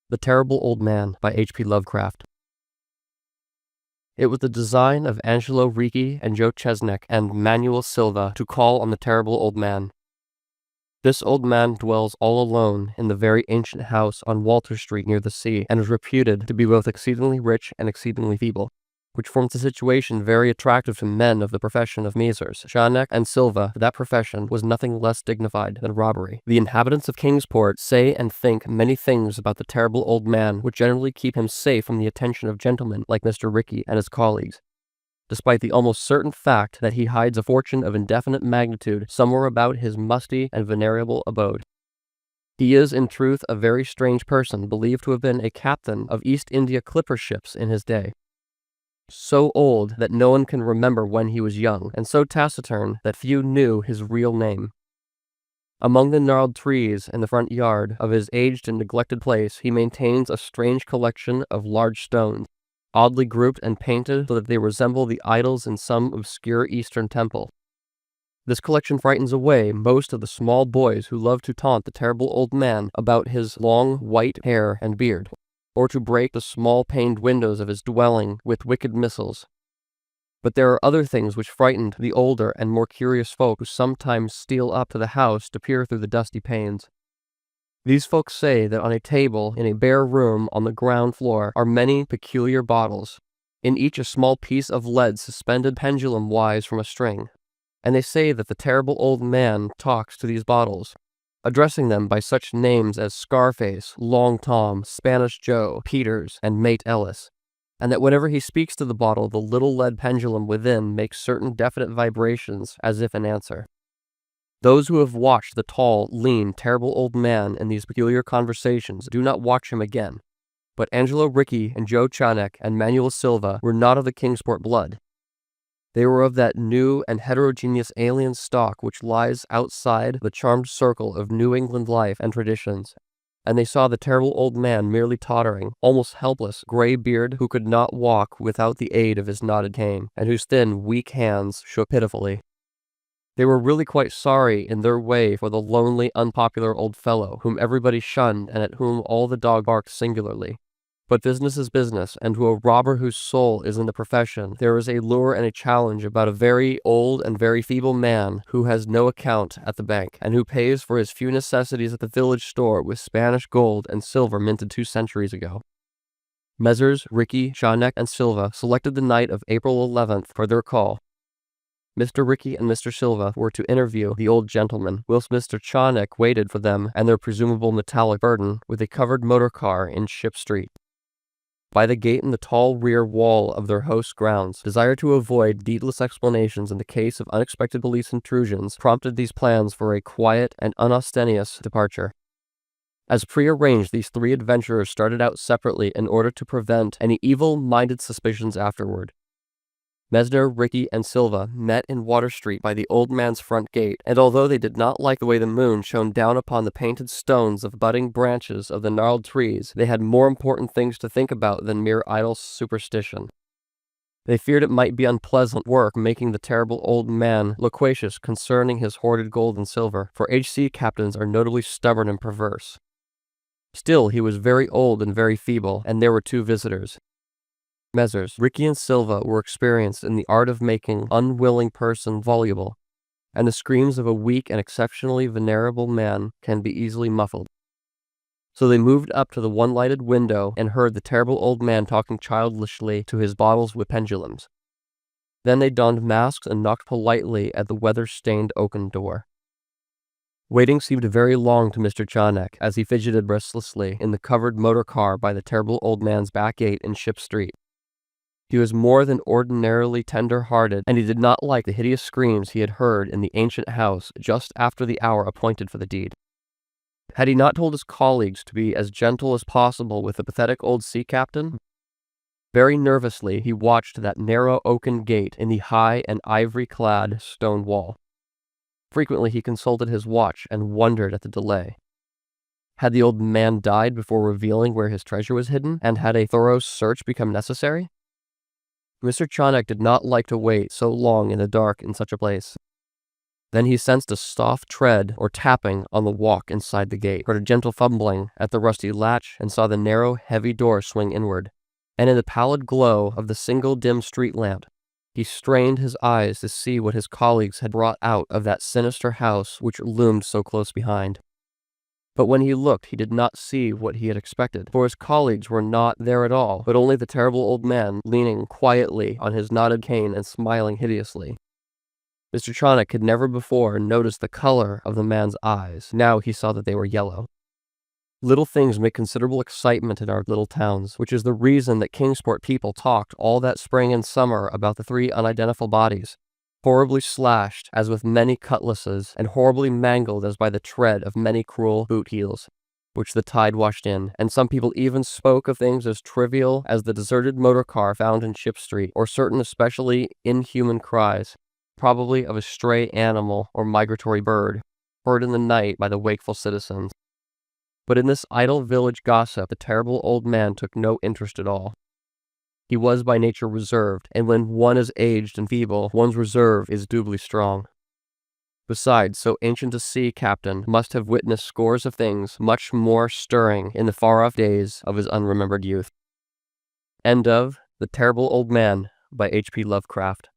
The Terrible Old Man by H.P. Lovecraft. It was the design of Angelo Ricci and Joe Chesnick and Manuel Silva to call on the terrible old man. This old man dwells all alone in the very ancient house on Walter Street near the sea, and is reputed to be both exceedingly rich and exceedingly feeble, which forms a situation very attractive to men of the profession of Messrs. Chesnick and Silva. That profession was nothing less dignified than robbery. The inhabitants of Kingsport say and think many things about the terrible old man which generally keep him safe from the attention of gentlemen like Mr. Ricci and his colleagues, despite the almost certain fact that he hides a fortune of indefinite magnitude somewhere about his musty and venerable abode. He is, in truth, a very strange person, believed to have been a captain of East India clipper ships in his day, so old that no one can remember when he was young, and so taciturn that few knew his real name. Among the gnarled trees in the front yard of his aged and neglected place he maintains a strange collection of large stones, oddly grouped and painted so that they resemble the idols in some obscure Eastern temple. This collection frightens away most of the small boys who love to taunt the terrible old man about his long white hair and beard, or to break the small-paned windows of his dwelling with wicked missiles. But there are other things which frightened the older and more curious folk who sometimes steal up to the house to peer through the dusty panes. These folks say that on a table in a bare room on the ground floor are many peculiar bottles, in each a small piece of lead suspended pendulum-wise from a string, and they say that the terrible old man talks to these bottles, addressing them by such names as Scarface, Long Tom, Spanish Joe, Peters, and Mate Ellis, and that whenever he speaks to the bottle, the little lead pendulum within makes certain definite vibrations as if in answer. Those who have watched the tall, lean, terrible old man in these peculiar conversations do not watch him again. But Angelo Ricci and Joe Chesnick and Manuel Silva were not of the Kingsport blood. They were of that new and heterogeneous alien stock which lies outside the charmed circle of New England life and traditions, and they saw the terrible old man merely tottering, almost helpless, gray beard who could not walk without the aid of his knotted cane, and whose thin, weak hands shook pitifully. They were really quite sorry in their way for the lonely, unpopular old fellow whom everybody shunned and at whom all the dog barked singularly. But business is business, and to a robber whose soul is in the profession, there is a lure and a challenge about a very old and very feeble man who has no account at the bank, and who pays for his few necessities at the village store with Spanish gold and silver minted 2 centuries ago. Messrs. Ricci, Chesnick, and Silva selected the night of April 11th for their call. Mr. Ricci and Mr. Silva were to interview the old gentleman, whilst Mr. Chesnick waited for them and their presumable metallic burden with a covered motor car in Ship Street. By the gate in the tall rear wall of their host's grounds, desire to avoid needless explanations in the case of unexpected police intrusions prompted these plans for a quiet and unostentatious departure. As prearranged, these 3 adventurers started out separately in order to prevent any evil-minded suspicions afterward. Messrs. Ricci and Silva met in Water Street by the old man's front gate, and although they did not like the way the moon shone down upon the painted stones of budding branches of the gnarled trees, they had more important things to think about than mere idle superstition. They feared it might be unpleasant work making the terrible old man loquacious concerning his hoarded gold and silver, for H.C. captains are notably stubborn and perverse. Still, he was very old and very feeble, and there were 2 visitors. Messrs. Ricci and Silva were experienced in the art of making unwilling person voluble, and the screams of a weak and exceptionally venerable man can be easily muffled. So they moved up to the one lighted window and heard the terrible old man talking childishly to his bottles with pendulums. Then they donned masks and knocked politely at the weather-stained oaken door. Waiting seemed very long to Mr. Chesnick as he fidgeted restlessly in the covered motor car by the terrible old man's back gate in Ship Street. He was more than ordinarily tender-hearted, and he did not like the hideous screams he had heard in the ancient house just after the hour appointed for the deed. Had he not told his colleagues to be as gentle as possible with the pathetic old sea captain? Very nervously he watched that narrow oaken gate in the high and ivory-clad stone wall. Frequently he consulted his watch and wondered at the delay. Had the old man died before revealing where his treasure was hidden, and had a thorough search become necessary? Mr. Chesnick did not like to wait so long in the dark in such a place. Then he sensed a soft tread or tapping on the walk inside the gate, heard a gentle fumbling at the rusty latch, and saw the narrow, heavy door swing inward. And in the pallid glow of the single dim street lamp, he strained his eyes to see what his colleagues had brought out of that sinister house which loomed so close behind. But when he looked, he did not see what he had expected, for his colleagues were not there at all, but only the terrible old man leaning quietly on his knotted cane and smiling hideously. Mr. Tronick had never before noticed the color of the man's eyes. Now he saw that they were yellow. Little things make considerable excitement in our little towns, which is the reason that Kingsport people talked all that spring and summer about the 3 unidentified bodies, horribly slashed as with many cutlasses, and horribly mangled as by the tread of many cruel boot heels, which the tide washed in, and some people even spoke of things as trivial as the deserted motor car found in Ship Street, or certain especially inhuman cries, probably of a stray animal or migratory bird, heard in the night by the wakeful citizens. But in this idle village gossip, the terrible old man took no interest at all. He was by nature reserved, and when one is aged and feeble, one's reserve is doubly strong. Besides, so ancient a sea captain must have witnessed scores of things much more stirring in the far-off days of his unremembered youth. End of The Terrible Old Man by H.P. Lovecraft.